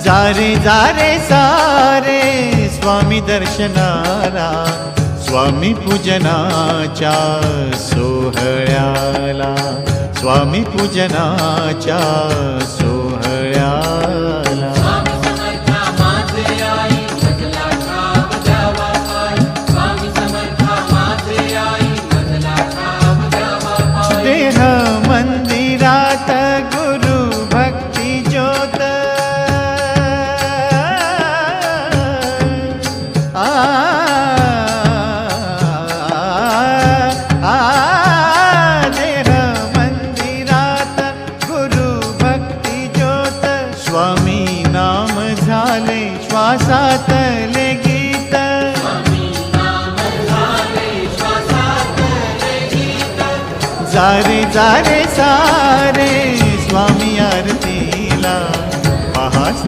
जारे जारे सारे स्वामी दर्शनाला, स्वामी पूजनाच्या सोहळ्याला, स्वामी पूजनाच्या सोहळ्याला. देह मंदिरात गुरु भक्ती ज्योत, देह मंदिरात गुरु भक्ती ज्योत, स्वामी नाम झाले श्वासातले गीत, जारे जारे सारे